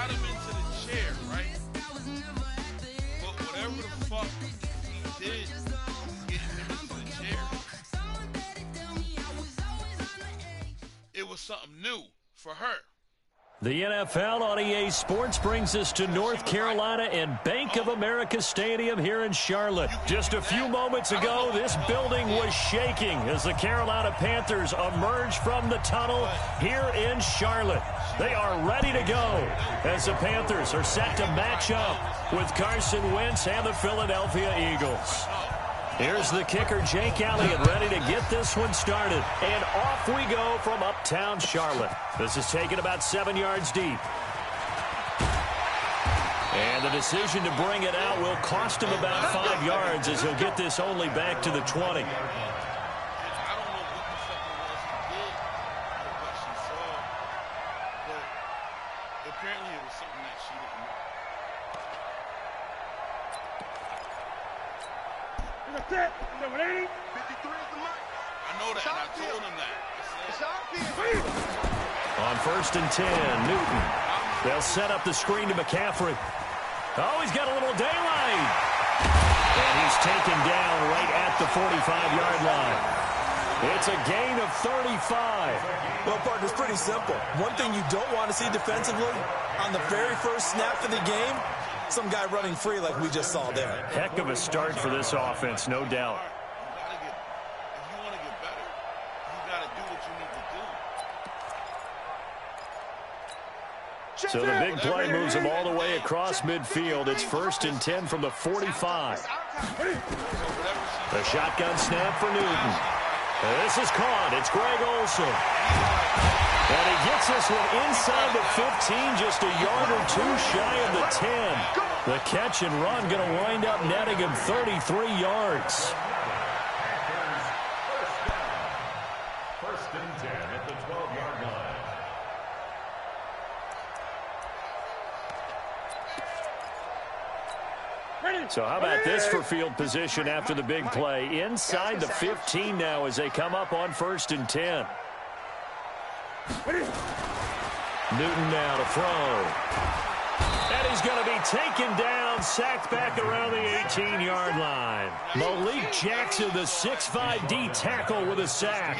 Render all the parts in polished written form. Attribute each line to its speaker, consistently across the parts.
Speaker 1: got him into the chair, right? But whatever the fuck he did, getting him into the chair, it was something new for her.
Speaker 2: The NFL on EA Sports brings us to North Carolina and Bank of America Stadium here in Charlotte. Just a few moments ago, this building was shaking as the Carolina Panthers emerged from the tunnel here in Charlotte. They are ready to go as the Panthers are set to match up with Carson Wentz and the Philadelphia Eagles. Here's the kicker, Jake Elliott, ready to get this one started. And off we go from uptown Charlotte. This is taken about 7 yards deep. And the decision to bring it out will cost him about 5 yards as he'll get this only back to the 20. On 1st and 10, Newton. They'll set up the screen to McCaffrey. Oh, he's got a little daylight. And he's taken down right at the 45-yard line. It's a gain of 35.
Speaker 3: Well, partner, it's pretty simple. One thing you don't want to see defensively, on the very first snap of the game, some guy running free like we just saw there.
Speaker 2: Heck of a start for this offense, no doubt. So the big play moves him all the way across midfield. It's 1st and 10 from the 45. The shotgun snap for Newton. This is caught. It's Greg Olsen. And he gets this one inside the 15, just a yard or two shy of the 10. The catch and run going to wind up netting him 33 yards.
Speaker 4: 1st and 10 at the 12-yard line.
Speaker 2: So how about this for field position after the big play? Inside the 15 now as they come up on 1st and 10. Newton now to throw. And he's going to be taken down, sacked back around the 18-yard line. Malik Jackson, the 6'5" D tackle with a sack.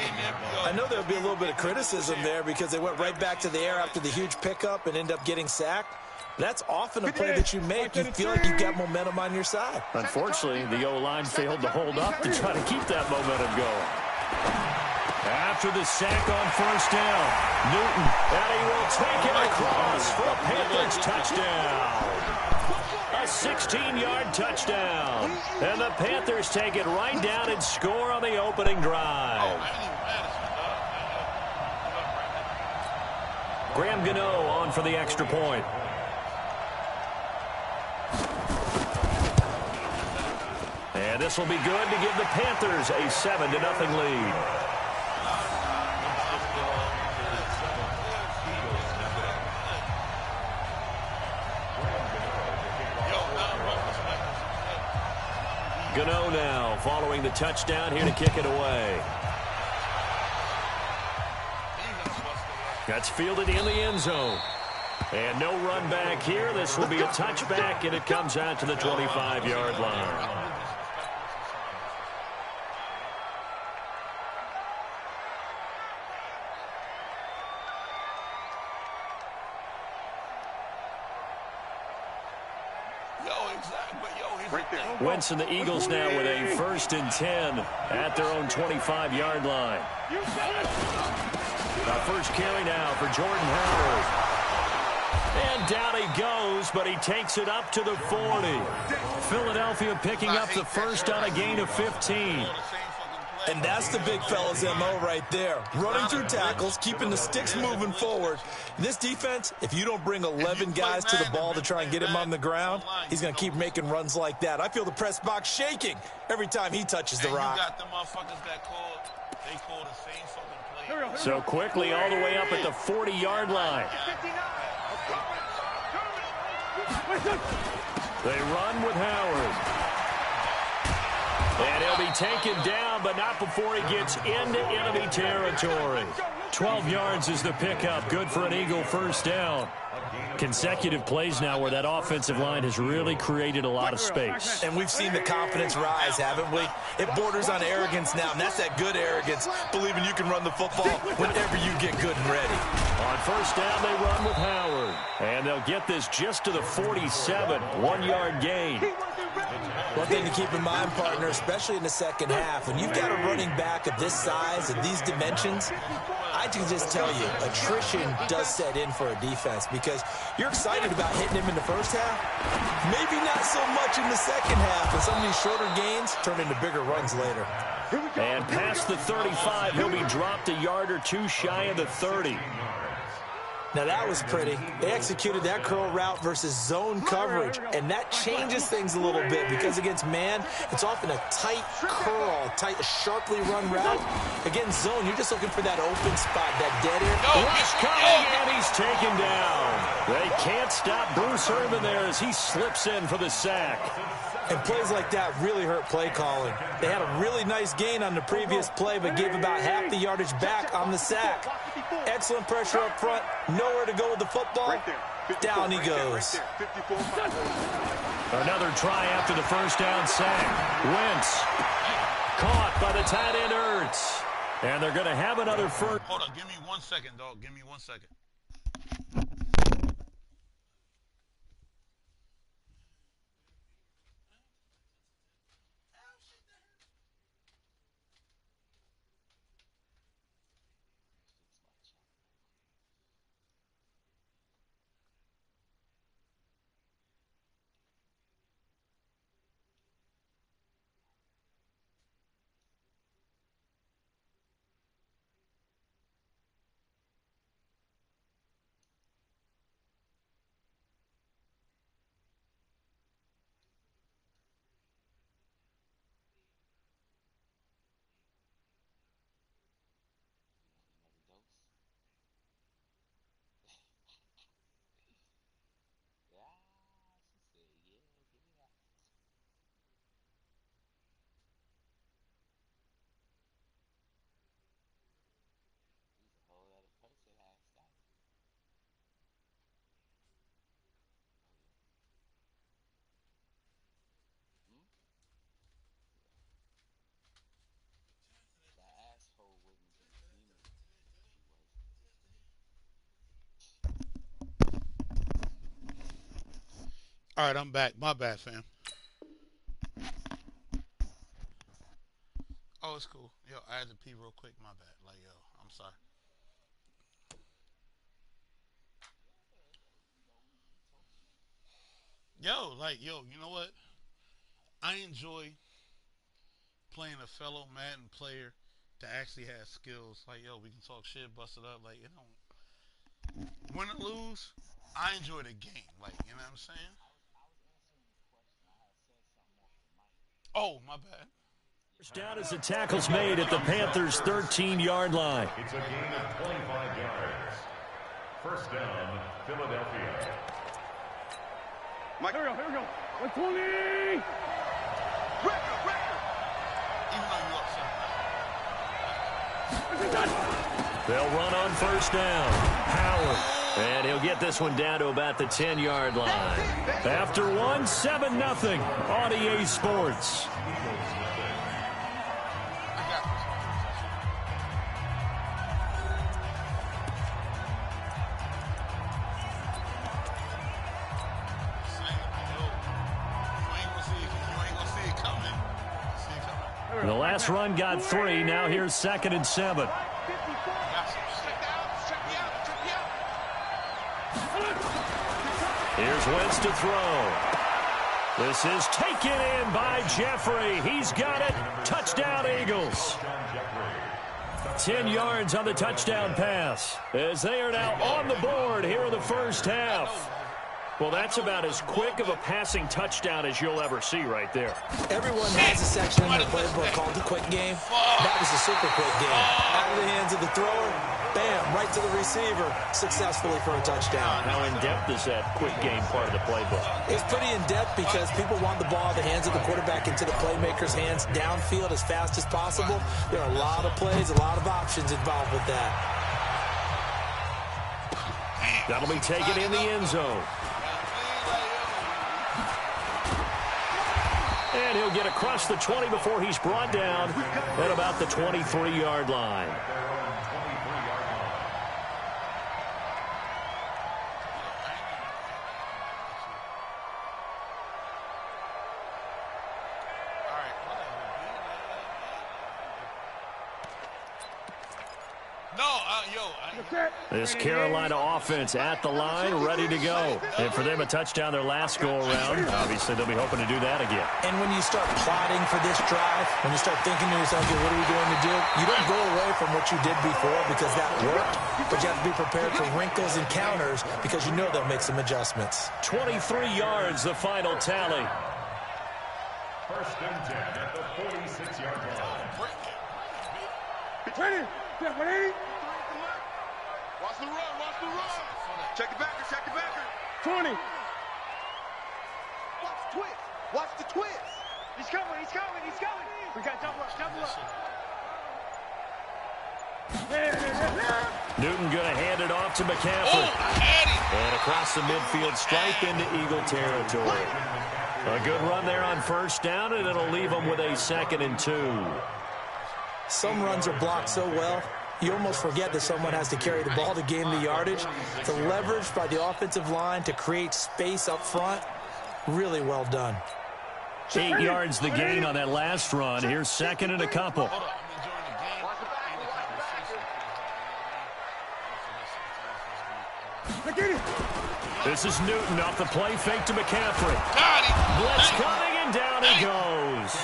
Speaker 3: I know there'll be a little bit of criticism there because they went right back to the air after the huge pickup and ended up getting sacked. That's often a play that you make. You feel like you've got momentum on your side.
Speaker 2: Unfortunately, the O-line failed to hold up to try to keep that momentum going. After the sack on 1st down, Newton, and he will take it across for a Panthers touchdown. A 16-yard touchdown. And the Panthers take it right down and score on the opening drive. Graham Gano on for the extra point. And this will be good to give the Panthers a 7-0 lead. Gano now following the touchdown here to kick it away. That's fielded in the end zone. And no run back here. This will be a touchback, and it comes out to the 25-yard line. Wentz and the Eagles now with a 1st and 10 at their own 25-yard line. First carry now for Jordan Howard. And down he goes, but he takes it up to the 40. Philadelphia picking up the first on a gain of 15.
Speaker 3: And that's the big fella's MO right there. Running through tackles, keeping the sticks moving forward. This defense, if you don't bring 11 guys to the ball to try and get him on the ground, he's going to keep making runs like that. I feel the press box shaking every time he touches the rock.
Speaker 1: You got the motherfuckers that they call the same fucking play.
Speaker 2: So quickly all the way up at the 40-yard line. They run with Howard. And he'll be taken down, but not before he gets into enemy territory. 12 yards is the pickup. Good for an Eagle first down. Consecutive plays now where that offensive line has really created a lot of space.
Speaker 3: And we've seen the confidence rise, haven't we? It borders on arrogance now, and that's that good arrogance, believing you can run the football whenever you get good and ready.
Speaker 2: On first down, they run with Howard. And they'll get this just to the 47, 1-yard gain.
Speaker 3: One thing to keep in mind, partner, especially in the second half, when you've got a running back of this size, of these dimensions, I can just tell you, attrition does set in for a defense because you're excited about hitting him in the first half. Maybe not so much in the second half, and some of these shorter gains turn into bigger runs later.
Speaker 2: And past the 35, he'll be dropped a yard or two shy of the 30.
Speaker 3: Now, that was pretty. They executed that curl route versus zone coverage, and that changes things a little bit because against man, it's often a tight curl, a sharply run route. Against zone, you're just looking for that open spot, that dead end.
Speaker 2: Rush coming, and he's taken down. They can't stop Bruce Irvin there as he slips in for the sack.
Speaker 3: And plays like that really hurt play calling. They had a really nice gain on the previous play, but gave about half the yardage back on the sack. Excellent pressure up front. Nowhere to go with the football. Down he goes.
Speaker 2: Another try after the first down sack. Wentz caught by the tight end Ertz. And they're going to have another first.
Speaker 1: Hold on. Give me 1 second, dog. Give me 1 second. All right, I'm back. My bad, fam. Oh, it's cool. Yo, I had to pee real quick. My bad. Like, yo, I'm sorry. Yo, you know what? I enjoy playing a fellow Madden player that actually has skills. Like, yo, we can talk shit, bust it up. Like, you know, win or lose, I enjoy the game. Like, you know what I'm saying? Oh, my bad.
Speaker 2: First down as the tackle's made at the Panthers' 13-yard line.
Speaker 4: It's a gain of 25 yards. First down, Philadelphia.
Speaker 5: Mike, here we go. 120!
Speaker 1: Even though you upset.
Speaker 2: They'll run on first down. Howard. And he'll get this one down to about the 10-yard line. After one, 7-0 on EA Sports. The last run got 3. Now here's 2nd and 7. Here's Wentz to throw. This is taken in by Jeffrey. He's got it. Touchdown, Eagles. 10 yards on the touchdown pass as they are now on the board here in the first half. Well, that's about as quick of a passing touchdown as you'll ever see right there.
Speaker 3: Everyone has a section in their playbook called the quick game. That was a super quick game. Out of the hands of the thrower, bam, right to the receiver, successfully for a touchdown.
Speaker 2: How in-depth is that quick game part of the playbook?
Speaker 3: It's pretty in-depth because people want the ball in the hands of the quarterback into the playmaker's hands downfield as fast as possible. There are a lot of plays, a lot of options involved with that.
Speaker 2: That'll be taken in the end zone. And he'll get across the 20 before he's brought down at about the 23-yard line. This Carolina offense at the line, ready to go. And for them, a touchdown their last go-around. Obviously, they'll be hoping to do that again.
Speaker 3: And when you start plotting for this drive, when you start thinking to yourself, okay, what are we going to do? You don't go away from what you did before because that worked, but you have to be prepared for wrinkles and counters because you know they'll make some adjustments.
Speaker 2: 23 yards, the final tally.
Speaker 4: First and 10 at the 46-yard line.
Speaker 5: Ready? 180. Watch the run, watch the run. Check the backer, check the backer. 20. Watch the twist, watch the twist. He's coming, he's coming, he's coming. We got double up, double up.
Speaker 2: Newton going to hand it off to McCaffrey. And across the midfield stripe into Eagle territory. A good run there on first down, and it'll leave them with a 2nd and 2.
Speaker 3: Some runs are blocked so well, you almost forget that someone has to carry the ball to gain the yardage. The leverage by the offensive line to create space up front, really well done.
Speaker 2: 8 yards the gain on that last run. Here's 2nd and a couple. This is Newton off the play fake to McCaffrey. Blitz coming, and down he goes.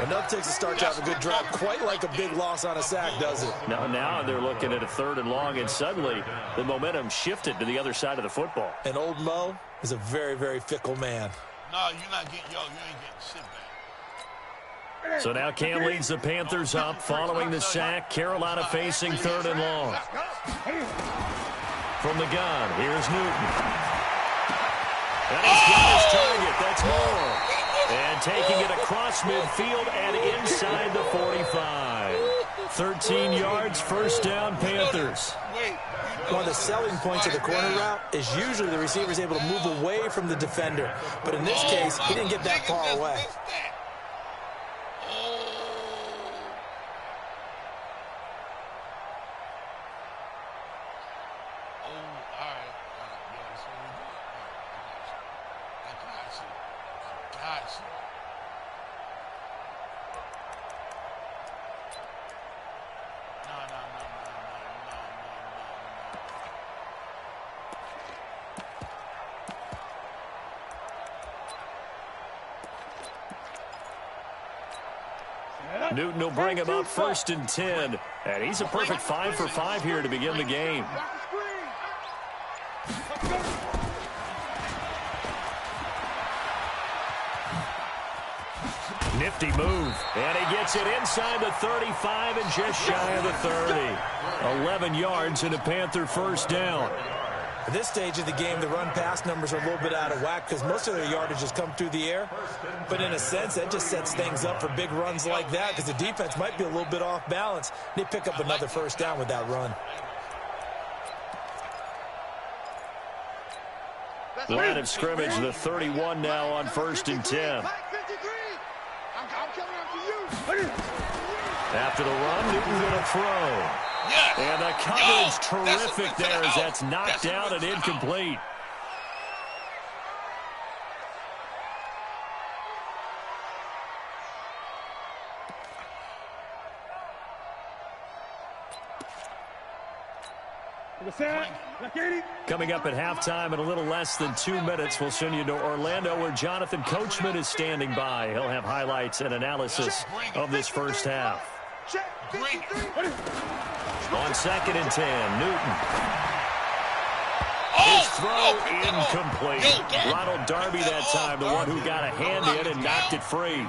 Speaker 3: Enough takes a start to have a good drive, quite like a big loss on a sack, does it?
Speaker 2: Now they're looking at a 3rd and long, and suddenly the momentum shifted to the other side of the football.
Speaker 3: And old Mo is a very, very fickle man.
Speaker 1: No, you're not getting, you ain't getting shit back.
Speaker 2: So now Cam leads the Panthers up following the sack. Carolina facing 3rd and long. From the gun, here's Newton. And he's got his target. That's Moore. And taking it across midfield and inside the 45. 13 yards, first down, Panthers.
Speaker 3: One of the selling points of the corner route is usually the receiver is able to move away from the defender. But in this case, he didn't get that far away.
Speaker 2: Newton will bring him up 1st and 10. And he's a perfect 5 for 5 here to begin the game. Nifty move. And he gets it inside the 35 and just shy of the 30. 11 yards and a Panther first down.
Speaker 3: At this stage of the game, the run-pass numbers are a little bit out of whack because most of their yardage has come through the air. But in a sense, that just sets things up for big runs like that because the defense might be a little bit off balance. They pick up another first down with that run.
Speaker 2: Line of scrimmage, the 31 now on 1st and 10. After the run, Newton going to throw. And the coverage terrific there as that's knocked down and incomplete. Coming up at halftime in a little less than 2 minutes, we'll send you to Orlando where Jonathan Coachman is standing by. He'll have highlights and analysis of this first half. On 2nd and 10, Newton. His throw incomplete. Ronald Darby that time, the one who got a hand in and knocked it free.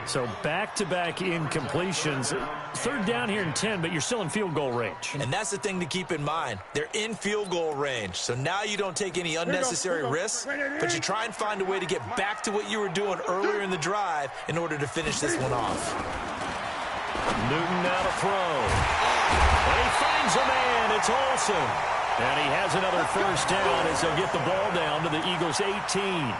Speaker 2: So back-to-back incompletions. Third down here in 10, but you're still in field goal range.
Speaker 3: And that's the thing to keep in mind. They're in field goal range. So now you don't take any unnecessary risks, but you try and find a way to get back to what you were doing earlier in the drive in order to finish this one off.
Speaker 2: Newton now to throw. And he finds a man. It's Olsen. And he has another first down as they'll get the ball down to the Eagles' 18.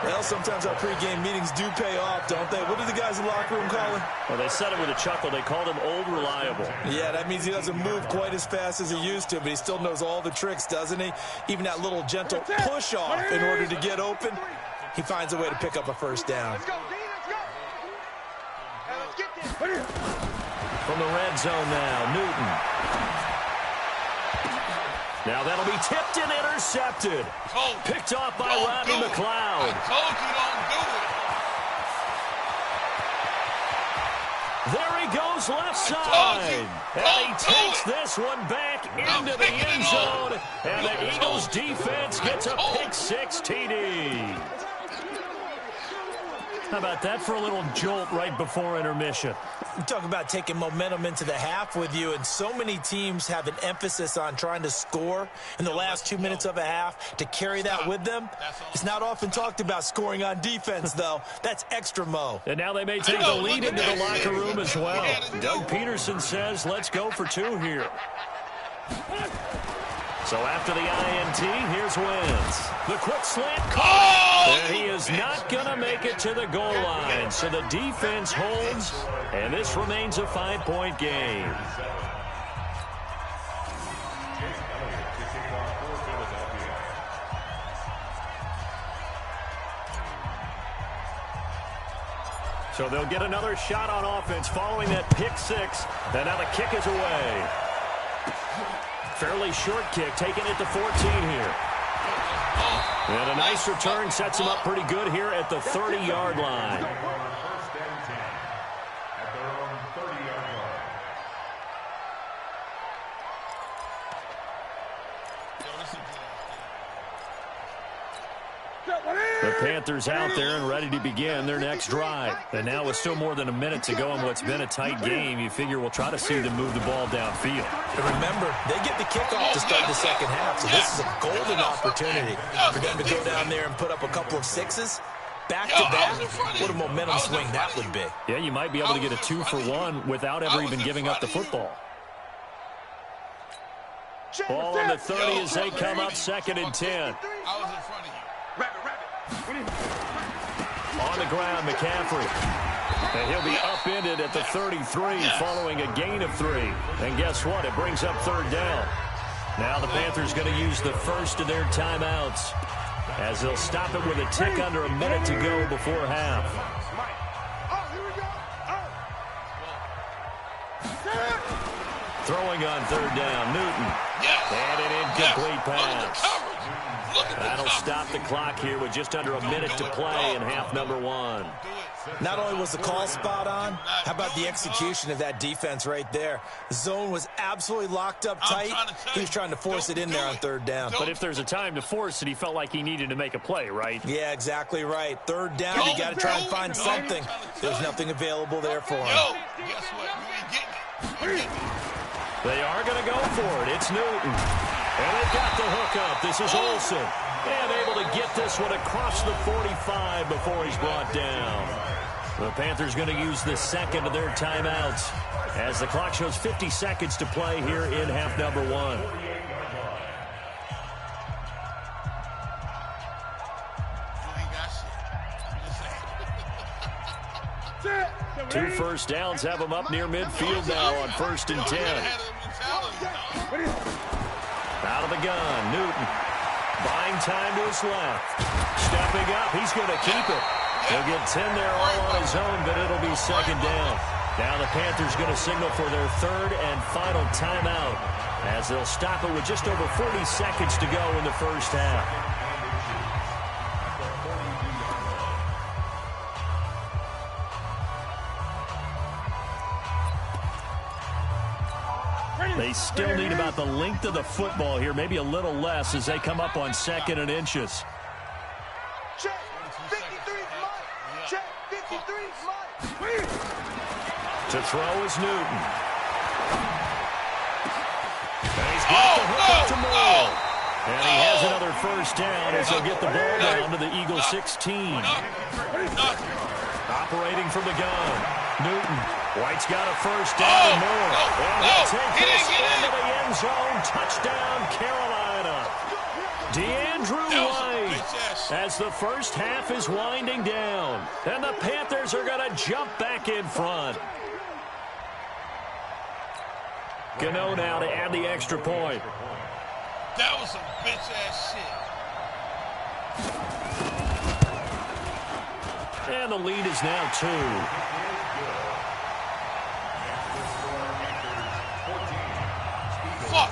Speaker 3: Well, sometimes our pregame meetings do pay off, don't they? What do the guys in the locker room call him?
Speaker 2: Well, they said it with a chuckle. They called him Old Reliable.
Speaker 3: Yeah, that means he doesn't move quite as fast as he used to, but he still knows all the tricks, doesn't he? Even that little gentle push-off in order to get open, he finds a way to pick up a first down.
Speaker 5: Let's go, D, let's go. Now let's get this.
Speaker 2: From the red zone now, Newton. Now that'll be tipped and intercepted. Picked off by Rodney McLeod.
Speaker 1: I told you don't do it.
Speaker 2: There he goes left side. And he takes this one back into the end zone. And the Eagles defense gets a pick-6 TD. How about that for a little jolt right before intermission?
Speaker 3: You talk about taking momentum into the half with you, and so many teams have an emphasis on trying to score in the last 2 minutes of a half to carry that with them. It's not often talked about scoring on defense, though. That's extra mo.
Speaker 2: And now they may take the lead into the locker room as well. Doug Peterson says, let's go for 2 here. So after the INT, here's Wentz. The quick slant caught. And he is not going to make it to the goal line. So the defense holds, and this remains a 5-point game. So they'll get another shot on offense following that pick-6. And now the kick is away. Fairly short kick, taking it to 14 here. And a nice return sets him up pretty good here at the 30-yard line.
Speaker 4: First and 10 at their own 30-yard line.
Speaker 2: The Panthers out there and ready to begin their next drive. And now with still more than a minute to go in what's been a tight game, you figure we'll try to see them move the ball downfield.
Speaker 3: And remember, they get the kickoff to start the second half, so this is a golden opportunity for them to go down there and put up a couple of 6s. Back-to-back, what a momentum swing that would be.
Speaker 2: Yeah, you might be able to get a 2-for-1 without ever even giving up the football. Ball on the 30 as they come up 2nd and 10.
Speaker 1: I was in front of you.
Speaker 2: On the ground, McCaffrey. And he'll be upended at the 33 following a gain of 3. And guess what? It brings up 3rd down. Now the Panthers going to use the first of their timeouts as they'll stop it with a tick under a minute to go before half. Throwing on 3rd down, Newton. And an incomplete pass. That'll stop the clock here with just under a minute to play in half number 1.
Speaker 3: Not only was the call spot on, how about the execution of that defense right there? The zone was absolutely locked up tight. He was trying to force it in there on 3rd down.
Speaker 2: But if there's a time to force it, he felt like he needed to make a play, right?
Speaker 3: Yeah, exactly right. 3rd down, you got to try and find something. There's nothing available there for him.
Speaker 1: Guess what? You ain't getting it.
Speaker 2: They are going to go for it. It's Newton. And they've got the hook up. This is Olsen. And able to get this one across the 45 before he's brought down. The Panthers going to use the second of their timeouts as the clock shows 50 seconds to play here in half number 1. Two first downs have them up near midfield now on 1st and 10. Out of the gun, Newton. Buying time to his left. Stepping up, he's going to keep it. He'll get 10 there all on his own, but it'll be 2nd down. Now the Panthers going to signal for their 3rd and final timeout as they'll stop it with just over 40 seconds to go in the first half. They They still need about the length of the football here, maybe a little less as they come up on 2nd and inches.
Speaker 5: Check. 53's Mike. Check. 53's Mike.
Speaker 2: To throw is Newton. And he's got the hook up to Moore. And he has another first down as he'll get the ball down to the Eagles 16. Operating from the gun. Newton. White's got a first down and more. And he'll take this into the end zone. Touchdown, Carolina. DeAndrew White as the first half is winding down. And the Panthers are going to jump back in front. Gano now to add the extra point.
Speaker 1: That was some bitch-ass shit.
Speaker 2: And the lead is now 2.
Speaker 1: Fuck.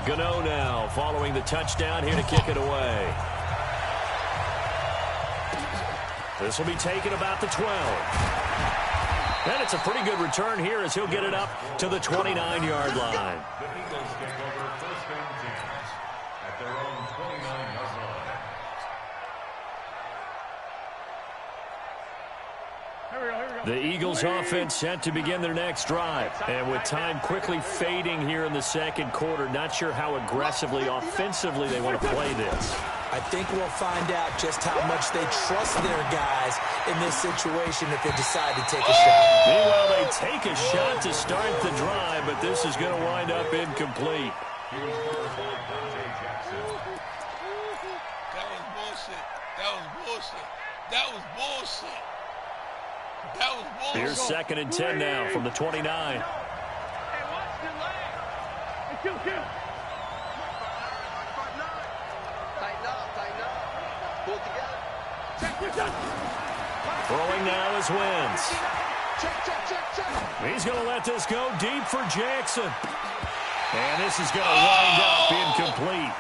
Speaker 2: Gano now following the touchdown here to kick it away. This will be taken about the 12. And it's a pretty good return here as he'll get it up to the 29-yard line.
Speaker 4: The Eagles take over 1st and 10 at their own 29-yard line.
Speaker 2: The Eagles offense set to begin their next drive. And with time quickly fading here in the 2nd quarter, not sure how aggressively, offensively they want to play this.
Speaker 3: I think we'll find out just how much they trust their guys in this situation if they decide to take a shot.
Speaker 2: Meanwhile, they take a shot to start the drive, but this is going to wind up incomplete.
Speaker 1: That was bullshit. That was bullshit. That was bullshit. That was bullshit.
Speaker 2: Here's 2nd and 10 now from the 29.
Speaker 5: Hey, watch the leg. Hey, kill. Tighten up. Pull it together.
Speaker 2: Throwing now is Wentz.
Speaker 5: Check.
Speaker 2: He's going to let this go deep for Jackson. And this is going to wind up incomplete.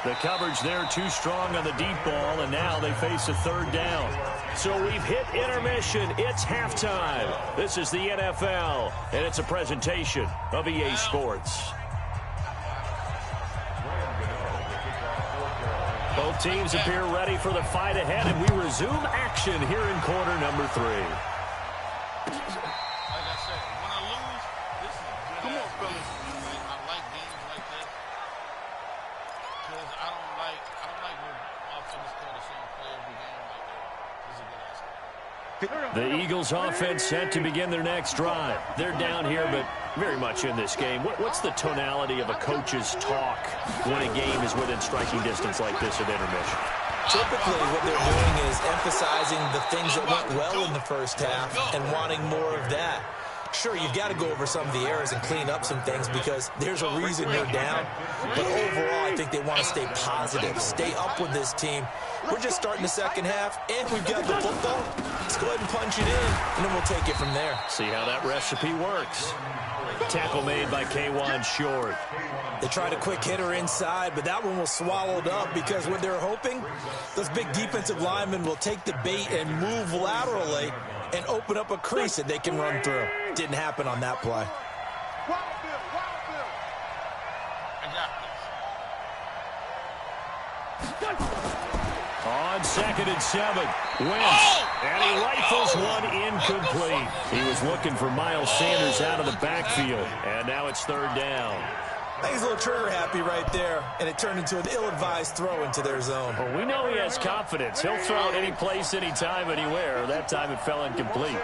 Speaker 2: The coverage there too strong on the deep ball, and now they face a 3rd down. So we've hit intermission. It's halftime. This is the NFL, and it's a presentation of EA Sports. Both teams appear ready for the fight ahead, and we resume action here in quarter number 3.
Speaker 1: Like I said, when I lose, this is a good ass game. I like games like this because I don't like when motherfuckers call the same play every game like that. This is a good ass game.
Speaker 2: The Eagles offense set to begin their next drive. They're down here, but very much in this game. What's the tonality of a coach's talk when a game is within striking distance like this at intermission?
Speaker 3: Typically, what they're doing is emphasizing the things that went well in the first half and wanting more of that. Sure, you've got to go over some of the errors and clean up some things because there's a reason you're down. But overall, I think they want to stay positive, stay up with this team. We're just starting the 2nd half, and we've got the football. Let's go ahead and punch it in, and then we'll take it from there.
Speaker 2: See how that recipe works. Tackle made by K1 Short.
Speaker 3: They tried a quick hitter inside, but that one was swallowed up because what they're hoping, those big defensive linemen will take the bait and move laterally and open up a crease that they can run through. Didn't happen on that play.
Speaker 2: On 2nd and 7, Wentz, and he rifles one incomplete. He was looking for Miles Sanders out of the backfield, and now it's 3rd down.
Speaker 3: I think he's a little trigger happy right there, and it turned into an ill-advised throw into their zone.
Speaker 2: Well, we know he has confidence. He'll throw it any place, anytime, anywhere. That time it fell incomplete.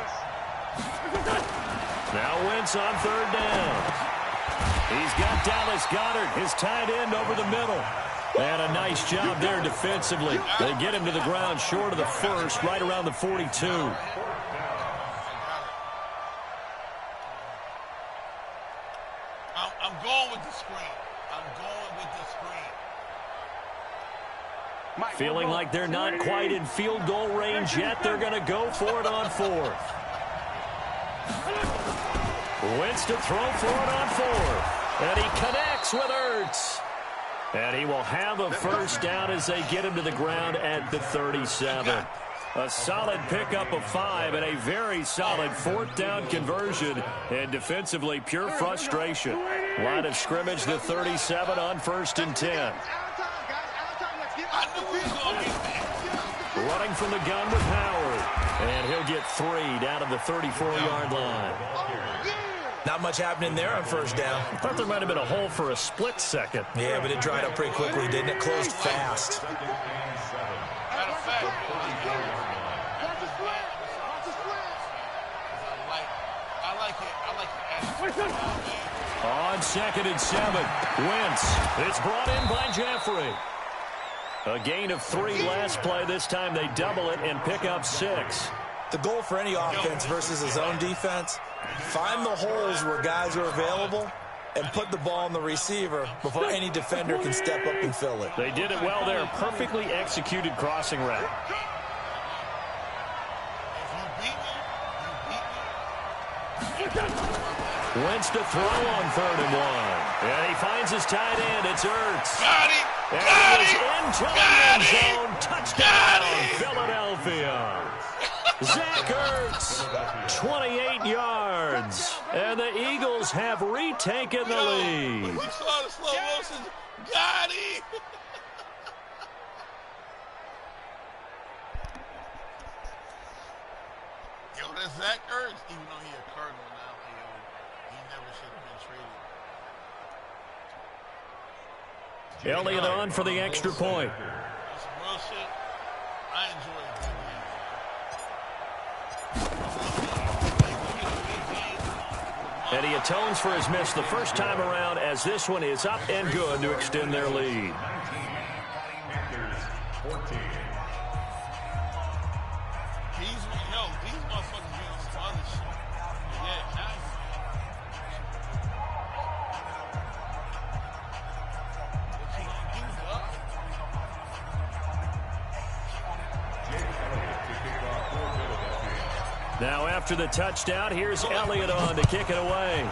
Speaker 2: Now Wentz on 3rd down. He's got Dallas Goedert, his tight end, over the middle. And a nice job there defensively. They get him to the ground short of the 1st, right around the 42.
Speaker 1: I'm going with the screen.
Speaker 2: Feeling like they're not quite in field goal range yet. They're going to go for it on 4th. Wentz to throw for it on 4th. And he connects with Ertz. And he will have a first down as they get him to the ground at the 37. A solid pickup of 5 and a very solid 4th down conversion. And defensively, pure frustration. Line of scrimmage, the 37 on 1st and 10. Running from the gun with Howard. And he'll get 3 down to the 34-yard line.
Speaker 3: Not much happening there on 1st down.
Speaker 2: I thought there might have been a hole for a split second.
Speaker 3: Yeah, but it dried up pretty quickly, didn't it? Closed fast.
Speaker 2: On 2nd and 7, Wentz. It's brought in by Jeffrey. A gain of 3 last play. This time they double it and pick up 6.
Speaker 3: The goal for any offense versus his own defense, find the holes where guys are available and put the ball on the receiver before any defender can step up and fill it.
Speaker 2: They did it well there. Perfectly executed crossing route. Wentz to throw on 3rd and 1. And he finds his tight end. It's Ertz.
Speaker 1: Got him!
Speaker 2: And
Speaker 1: Got
Speaker 2: he is
Speaker 1: him!
Speaker 2: into the
Speaker 1: Got
Speaker 2: end
Speaker 1: him!
Speaker 2: zone. Touchdown, Philadelphia. Zach Ertz, 28 yards. And the Eagles have retaken the lead.
Speaker 1: We saw the slow motion. Got him! Yo, that's Zach Ertz, even though he's a Cardinal now. He never should have been traded.
Speaker 2: Elliott on for the extra point.
Speaker 1: That's some real shit. I enjoy it.
Speaker 2: And he atones for his miss the first time around as this one is up and good to extend their lead.
Speaker 1: These motherfuckers be on some other shit. Yeah, now
Speaker 2: Now after the touchdown, here's Elliott on to kick it away.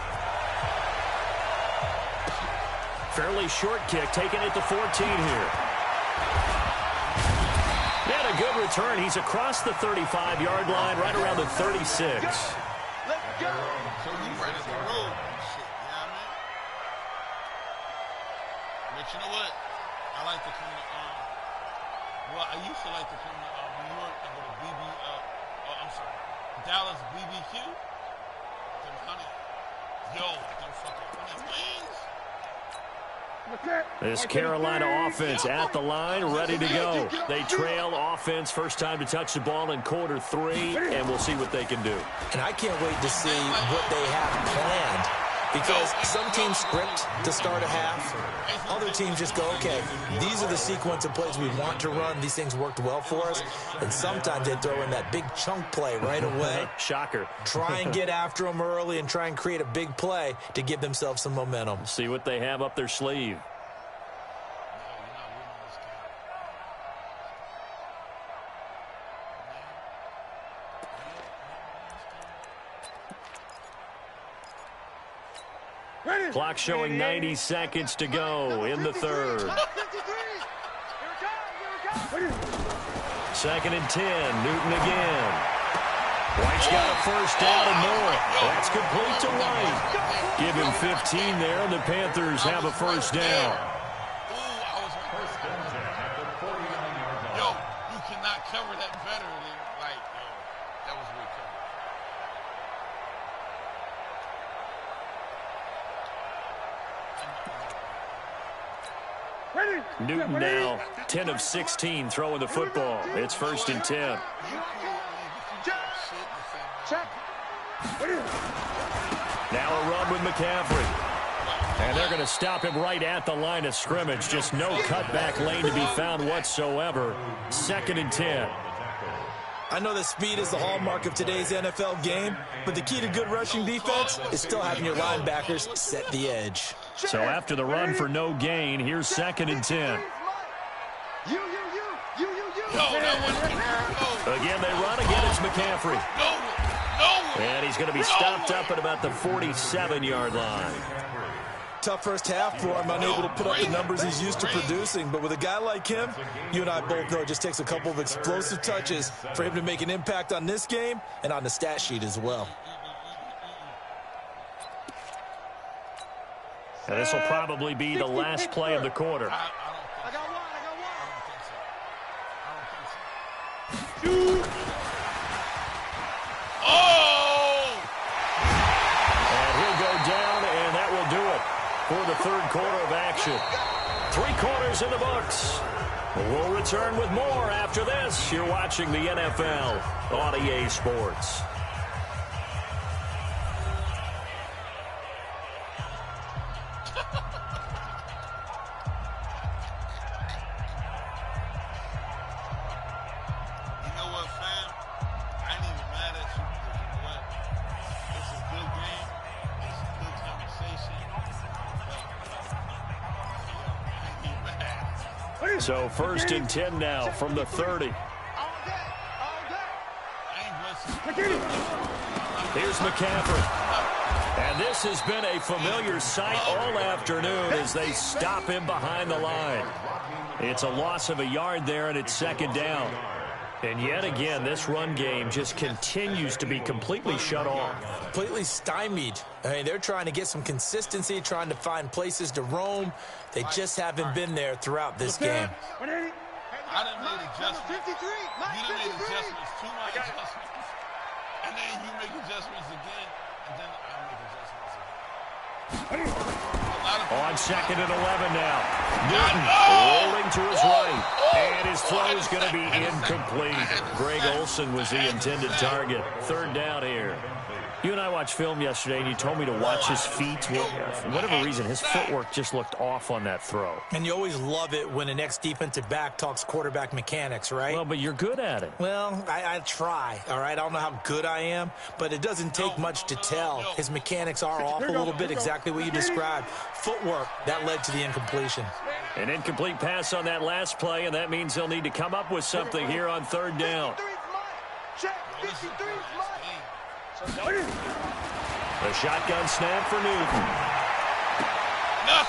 Speaker 2: Fairly short kick, taking it to 14 here. And a good return. He's across the 35-yard line, right around the 36.
Speaker 1: So you right at the road and shit, you know what I mean? But you know what? I like to come to, I used to like to come to New York and go to Dallas BBQ. Them honey. Yo, them fucking honey wings.
Speaker 2: This Carolina offense at the line, ready to go. They trail offense first time to touch the ball in quarter 3, and we'll see what they can do.
Speaker 3: And I can't wait to see what they have planned, because some teams script to start a half. Other teams just go, okay, these are the sequence of plays we want to run. These things worked well for us. And sometimes they throw in that big chunk play right away.
Speaker 2: Shocker.
Speaker 3: Try and get after them early and try and create a big play to give themselves some momentum.
Speaker 2: See what they have up their sleeve. Clock showing 90 seconds to go in the 3rd. 2nd and 10. Newton again. White's got a first down and more. That's complete to White. Give him 15 there, and the Panthers have a first down.
Speaker 1: Yo, you cannot cover that better than, like, yo, that was really covered.
Speaker 2: Newton now 10 of 16 throwing the football. It's 1st and 10. Now a run with McCaffrey. And they're going to stop him right at the line of scrimmage. Just no cutback lane to be found whatsoever. 2nd and 10.
Speaker 3: I know that speed is the hallmark of today's NFL game, but the key to good rushing defense is still having your linebackers set the edge.
Speaker 2: So after the run for no gain, here's 2nd and 10. Again, they run. Again, it's McCaffrey. And he's going to be stopped up at about the 47-yard line.
Speaker 3: tough first half for him, unable to put up the numbers he's used to producing. But with a guy like him, you and I both know it just takes a couple of explosive touches for him to make an impact on this game and on the stat sheet as well.
Speaker 2: And this will probably be the last play of the quarter.
Speaker 5: I got one. Shoot.
Speaker 1: Oh!
Speaker 2: And he'll go down, and that will do it for the third quarter of action. 3 quarters in the books. We'll return with more after this. You're watching the NFL on EA Sports. So 1st and 10 now from the 30. Here's McCaffrey. And this has been a familiar sight all afternoon as they stop him behind the line. It's a loss of a yard there, and it's 2nd down. And yet again, this run game just continues to be completely shut off.
Speaker 3: Completely stymied. I mean, they're trying to get some consistency, trying to find places to roam. They just haven't been there throughout this game.
Speaker 1: I done made adjustments. You done made adjustments to my adjustments. And then you make adjustments again. And then I make adjustments again.
Speaker 2: On 2nd and 11 now. Newton rolling to his right. And his throw is going to be incomplete. Greg Olsen was the intended target. 3rd down here. You and I watched film yesterday, and you told me to watch his feet. For whatever reason, his footwork just looked off on that throw.
Speaker 3: And you always love it when an ex-defensive back talks quarterback mechanics, right?
Speaker 2: Well, but you're good at it.
Speaker 3: Well, I try, all right? I don't know how good I am, but it doesn't take much to tell. His mechanics are off a little bit, exactly what you described. Footwork, that led to the incompletion.
Speaker 2: An incomplete pass on that last play, and that means they'll need to come up with something here on 3rd down. The shotgun snap for Newton.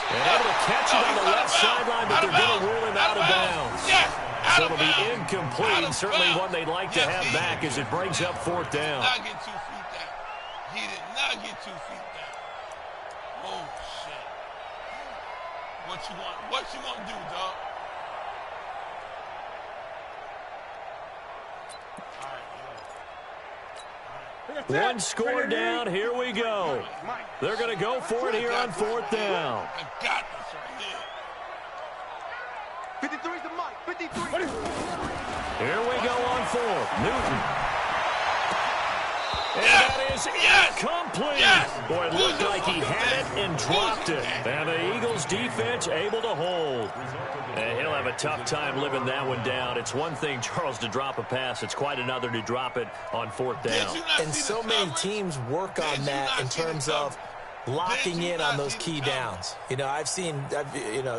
Speaker 2: And able to catch it on the left sideline, but they're going to rule him out of bounds. So it'll be incomplete, certainly one they'd like to have back as it brings up 4th down.
Speaker 1: He did not get 2 feet down. Oh, shit. What you want to do, dog?
Speaker 2: One score down. Here we go. They're going to go for it here on 4th down.
Speaker 1: I got this right here.
Speaker 5: 53's the mic. 53.
Speaker 2: Here we go on 4th. Newton. And that is incomplete. Boy, it looked like he had it and dropped it. And the Eagles defense able to hold. And he'll have a tough time living that one down. It's one thing, Charles, to drop a pass. It's quite another to drop it on 4th down.
Speaker 3: And so many teams work on that in terms of locking in on those key downs. You know,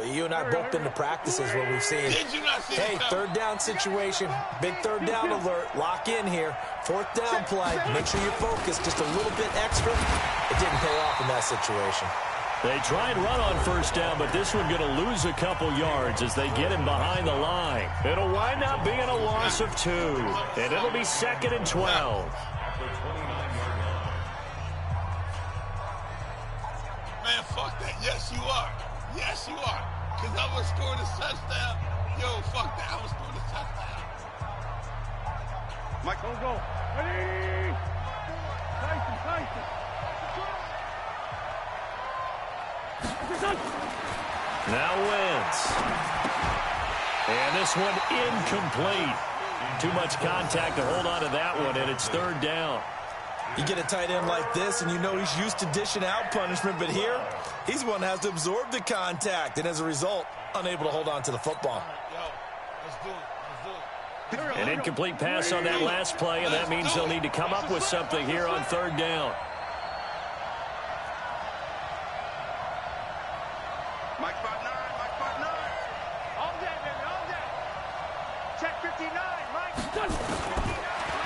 Speaker 3: you and I both been to practices where we've seen, hey, 3rd down situation, big 3rd down alert, lock in here, 4th down play, make sure you focus just a little bit extra. It didn't pay off in that situation.
Speaker 2: They try and run on 1st down, but this one going to lose a couple yards as they get him behind the line. It'll wind up being a loss of 2, and it'll be 2nd and 12.
Speaker 1: Man, fuck that. Yes, you are. Yes, you are. Because I'm going to score this touchdown. Yo, fuck that. I'm going to score this touchdown.
Speaker 5: Mike, don't go. Ready? Tyson.
Speaker 2: Now Wentz. And this one incomplete. Too much contact to hold on to that one, and it's 3rd down.
Speaker 3: You get a tight end like this, and you know he's used to dishing out punishment, but here, he's one that has to absorb the contact, and as a result, unable to hold on to the football.
Speaker 1: Let's do it.
Speaker 2: An incomplete pass on that last play, and that means they'll need to come up with something here on 3rd down.
Speaker 5: Mike 5'9", Mike 5'9". All day, baby, all day. Check 59, Mike.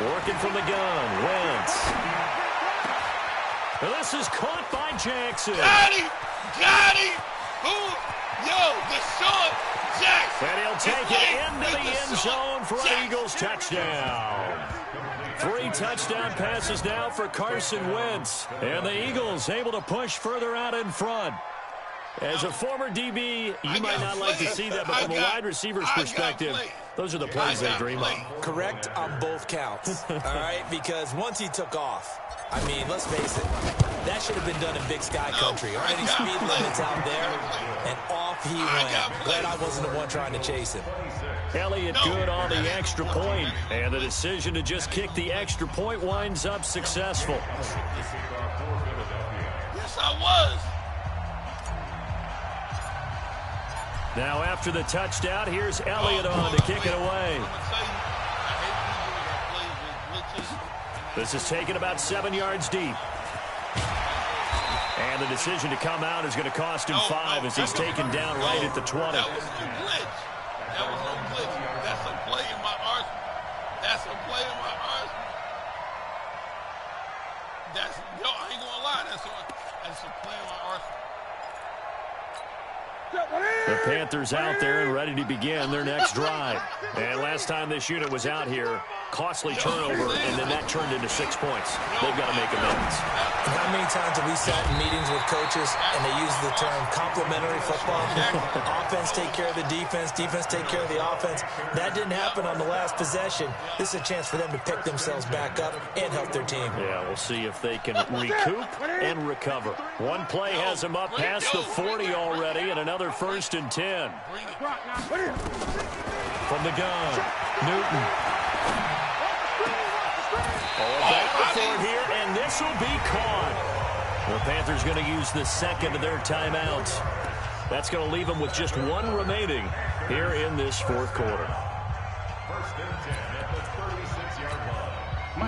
Speaker 2: Working from the gun, Wentz. And this is caught by Jackson.
Speaker 1: Got him! Got him! Who? Yo, Deshaun Jackson!
Speaker 2: And he'll take it into the end zone for an Eagles touchdown. 3 touchdown passes now for Carson Wentz. And the Eagles able to push further out in front. As a former DB, you might not like to see that, but from a wide receiver's perspective, those are the plays they dream of.
Speaker 3: Correct on both counts, all right? Because once he took off, I mean, let's face it, that should have been done in Big Sky Country. Already speed limits out there, and off he went. Glad I wasn't the one trying to chase him.
Speaker 2: Elliott good on the extra point, and the decision to just kick the extra point winds up successful.
Speaker 1: Yes, I was.
Speaker 2: Now after the touchdown, here's Elliott on to kick it away. This is taken about 7 yards deep. And the decision to come out is going to cost him 5 as he's taken down right at the 20.
Speaker 1: That was no glitch. That was no glitch. That's a play in my arsenal. That's a play in my arsenal. Yo, I ain't going to lie. That's a play in my arsenal.
Speaker 2: The Panthers out there and ready to begin their next drive. And last time this unit was out here, costly turnover, and then that turned into 6 points. They've got to make amends.
Speaker 3: How many times have we sat in meetings with coaches and they use the term complementary football? Offense take care of the defense, defense take care of the offense. That didn't happen on the last possession. This is a chance for them to pick themselves back up and help their team.
Speaker 2: Yeah, we'll see if they can recoup and recover. One play has them up past the 40 already, and another 1st and 10. From the gun, Newton. Back for it here, and this will be caught. The Panthers going to use the second of their timeouts. That's going to leave them with just 1 remaining here in this 4th quarter.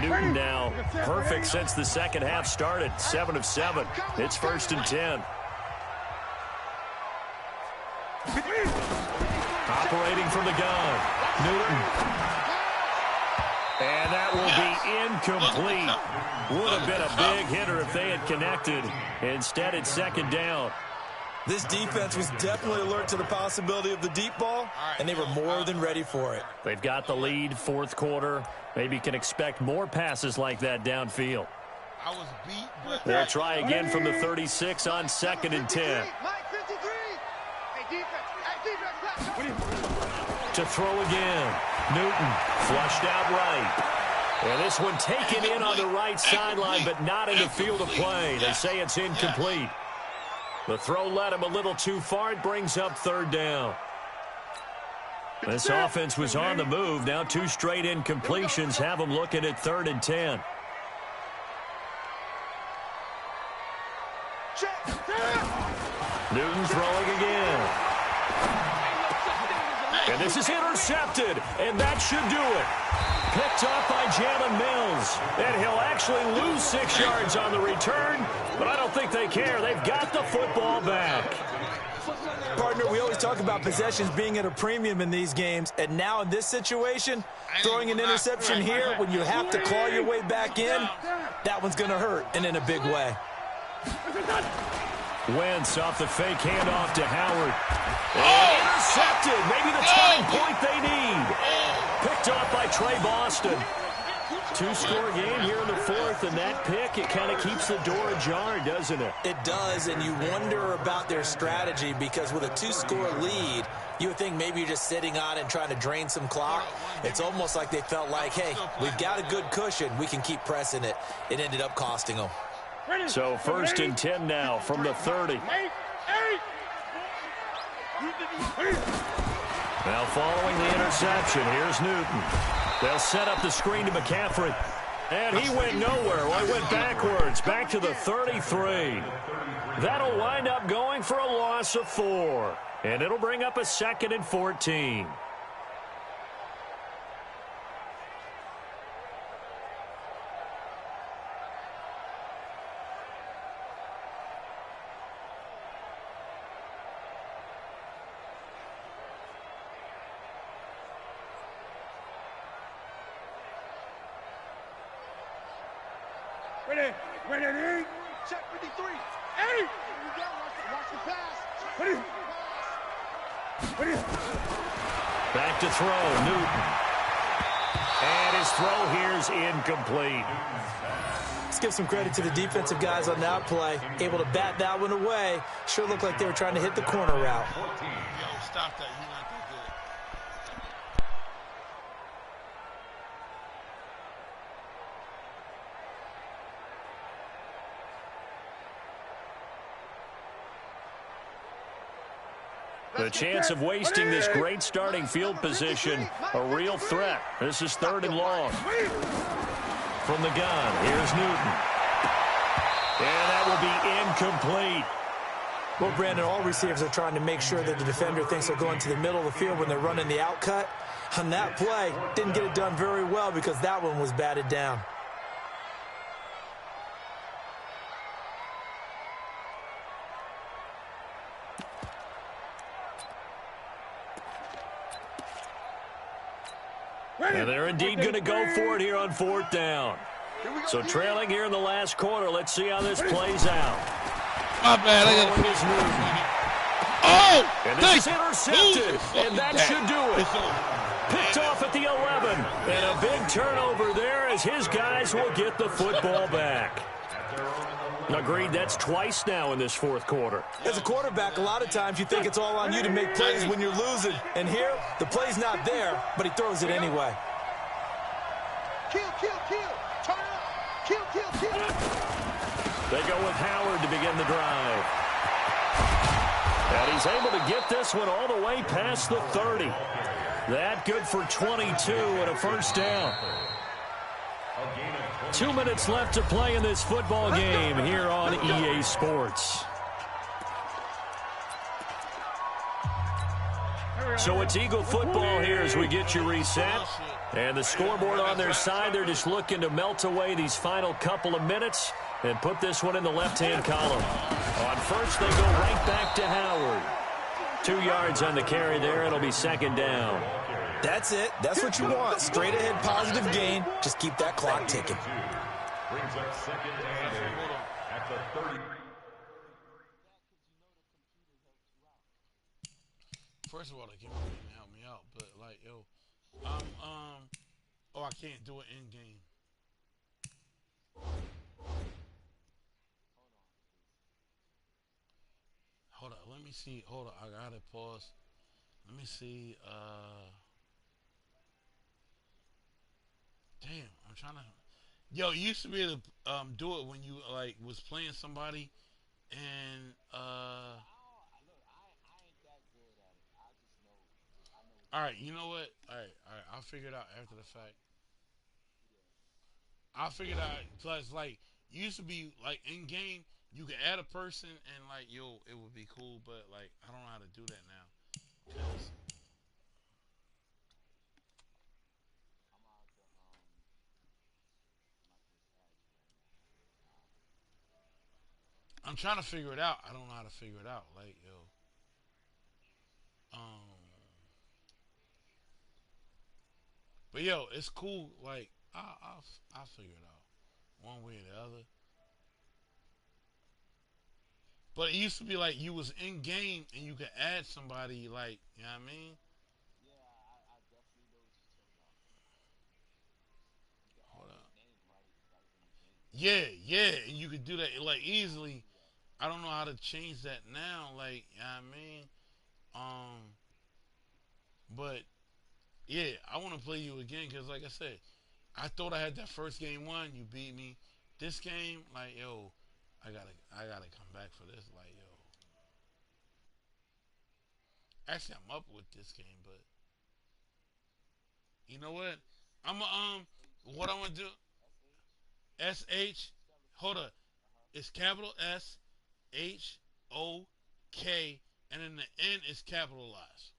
Speaker 2: Newton now perfect since the second half started. 7 of 7. It's 1st and 10. Operating from the gun, Newton. And that will be incomplete. Would have been a big hitter if they had connected. Instead, it's 2nd down.
Speaker 3: This defense was definitely alert to the possibility of the deep ball, and they were more than ready for it.
Speaker 2: They've got the lead, 4th quarter. Maybe can expect more passes like that downfield.
Speaker 1: I was beat, but
Speaker 2: They'll try again from the 36 on 2nd and 10. To throw again. Newton flushed out right. And this one taken in on the right sideline, but not in the field of play. They say it's incomplete. The throw led him a little too far. It brings up 3rd down. This offense was on the move. Now 2 straight incompletions have them looking at 3rd and 10. Newton throwing again. And this is intercepted, and that should do it. Picked off by Jalen Mills. And he'll actually lose 6 yards on the return, but I don't think they care. They've got the football back.
Speaker 3: Partner, we always talk about possessions being at a premium in these games, and now in this situation, throwing an interception here when you have to claw your way back in, that one's going to hurt, and in a big way.
Speaker 2: Wentz off the fake handoff to Howard. And intercepted. Maybe the turning point they need. Picked off by Trey Boston. 2-score game here in the 4th, and that pick, it kind of keeps the door ajar, doesn't it?
Speaker 3: It does, and you wonder about their strategy because with a 2-score lead, you would think maybe you're just sitting on and trying to drain some clock. It's almost like they felt like, hey, we've got a good cushion. We can keep pressing it. It ended up costing them.
Speaker 2: So 1st and 10 now from the 30. Now following the interception, here's Newton. They'll set up the screen to McCaffrey. And he went nowhere. Well, he went backwards, back to the 33. That'll wind up going for a loss of 4. And it'll bring up a 2nd and 14.
Speaker 5: Ready. Check 53. Eddie! Watch the pass.
Speaker 2: Back to throw, Newton. And his throw here's incomplete.
Speaker 3: Let's give some credit to the defensive guys on that play. Able to bat that one away. Sure looked like they were trying to hit the corner route.
Speaker 1: Yo, stop that. You're not that good.
Speaker 2: The chance of wasting this great starting field position, a real threat. This is 3rd and long. From the gun, here's Newton. And that will be incomplete.
Speaker 3: Well, Brandon, all receivers are trying to make sure that the defender thinks they're going to the middle of the field when they're running the out cut. On that play, didn't get it done very well because that one was batted down.
Speaker 2: And they're indeed going to go for it here on 4th down. So trailing here in the last quarter. Let's see how this plays out.
Speaker 1: My bad. I got to finish moving. Oh!
Speaker 2: And this is intercepted. And that should do it. Picked off at the 11. And a big turnover there as his guys will get the football back. Agreed, that's twice now in this 4th quarter.
Speaker 3: As a quarterback, a lot of times you think it's all on you to make plays when you're losing. And here, the play's not there, but he throws it anyway.
Speaker 5: Kill. Turn it up. Kill.
Speaker 2: They go with Howard to begin the drive. And he's able to get this one all the way past the 30. That good for 22 and a 1st down. 2 minutes left to play in this football game here on EA Sports. So it's Eagle football here as we get you reset. And the scoreboard on their side, they're just looking to melt away these final couple of minutes and put this one in the left-hand column. On first, they go right back to Howard. 2 yards on the carry there. It'll be 2nd down.
Speaker 3: That's it. That's what you want. Straight ahead, positive gain. Just keep that clock ticking.
Speaker 4: Brings up 2nd and at the 30.
Speaker 1: First of all, they can help me out, but like, yo, oh, I can't do it in game. Hold on, let me see. Hold on, I gotta pause. Let me see. Damn, I'm trying to. Yo, you used to be able to do it when you like was playing somebody, and All right, you know what? All right, I'll figure it out after the fact. I'll figure it out. Plus, like, used to be, like, in game, you could add a person and, like, yo, it would be cool, but, like, I don't know how to do that now. 'Cause I'm trying to figure it out. I don't know how to figure it out. Like, yo. But, yo, it's cool. Like, I'll figure it out. One way or the other. But it used to be like you was in game and you could add somebody, like, you know what I mean? Hold up. Yeah, and you could do that like easily. I don't know how to change that now, like, you know what I mean? But yeah, I want to play you again because, like I said, I thought I had that first game won. You beat me. This game, like, yo, I gotta come back for this, like, yo. Actually, I'm up with this game, but you know what? What I'm gonna do? SH, hold up. It's capital SHOK, and then the N is capitalized.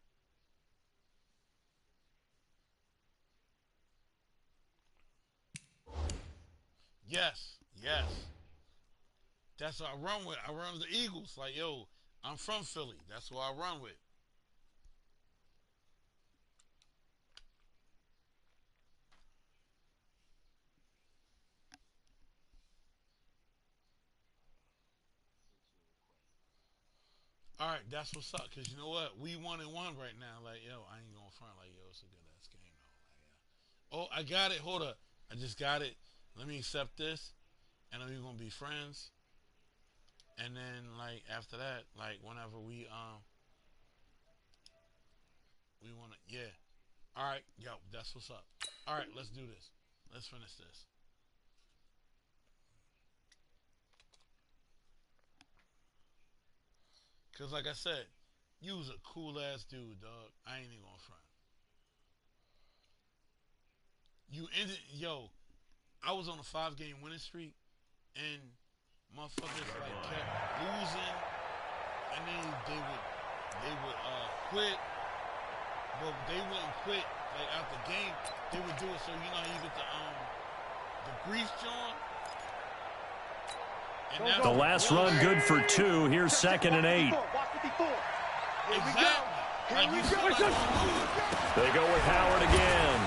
Speaker 1: Yes. That's what I run with. I run with the Eagles. Like, yo, I'm from Philly. That's what I run with. All right, that's what's up. Cause you know what, we 1-1 right now. Like, yo, I ain't going front. Like, yo, it's a good ass game though. Like, yeah. Oh, I got it. Hold up, I just got it. Let me accept this, and then we gonna be friends. And then like after that, like whenever we wanna, yeah. All right, yo, that's what's up. All right, let's do this. Let's finish this. Cause like I said, you was a cool ass dude, dog. I ain't even gonna front. You ended, yo. I was on a 5-game winning streak, and motherfuckers like kept losing, and then they would quit, but they wouldn't quit like out the game. They would do it so you know you get the grief joint.
Speaker 2: The last run good for 2. Here's 2nd and 8.
Speaker 1: Exactly. Like
Speaker 2: they go with Howard again.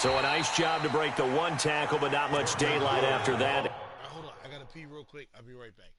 Speaker 2: So a nice job to break the 1 tackle, but not much daylight after that.
Speaker 1: Hold on. I got to pee real quick. I'll be right back.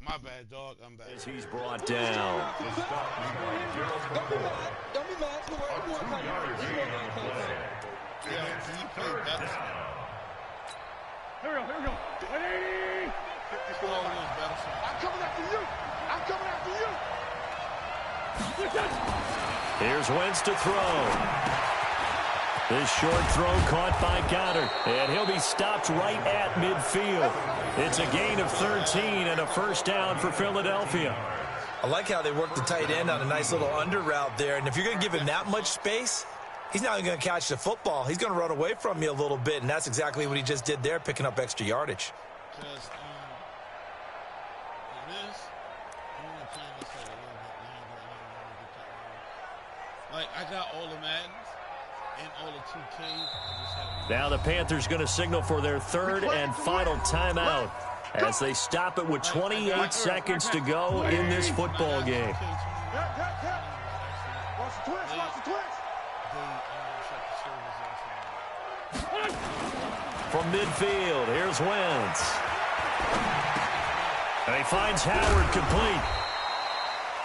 Speaker 1: My bad, dog. I'm back.
Speaker 2: As he's brought down.
Speaker 5: Don't be mad.
Speaker 1: Yeah, he played better.
Speaker 5: Here we go. 180. I'm coming after you.
Speaker 2: Here's Wentz to throw. This short throw caught by Goddard, and he'll be stopped right at midfield. It's a gain of 13 and a first down for Philadelphia.
Speaker 3: I like how they worked the tight end on a nice little under route there, and if you're going to give him that much space, he's not going to catch the football. He's going to run away from you a little bit, and that's exactly what he just did there, picking up extra yardage.
Speaker 1: Because I'm only playing this like a little bit longer. Like, I got all the Maddens and all the 2Ks.
Speaker 2: Now the Panthers going to signal for their 3rd and final timeout as they stop it with 28 seconds to go in this football game. From midfield, here's Wentz. And he finds Howard complete.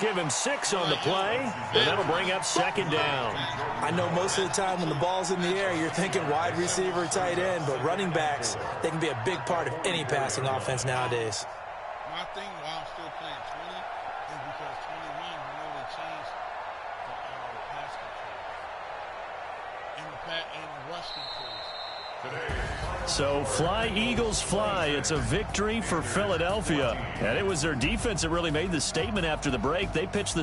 Speaker 2: Give him 6 on the play, and that'll bring up 2nd down.
Speaker 3: I know most of the time when the ball's in the air, you're thinking wide receiver, tight end, but running backs, they can be a big part of any passing offense nowadays.
Speaker 1: My thing while I'm still playing 20 is because 21, you know, they changed the pass control and the rush controls.
Speaker 2: So fly, Eagles, fly. It's a victory for Philadelphia. And it was their defense that really made the statement after the break. They pitched the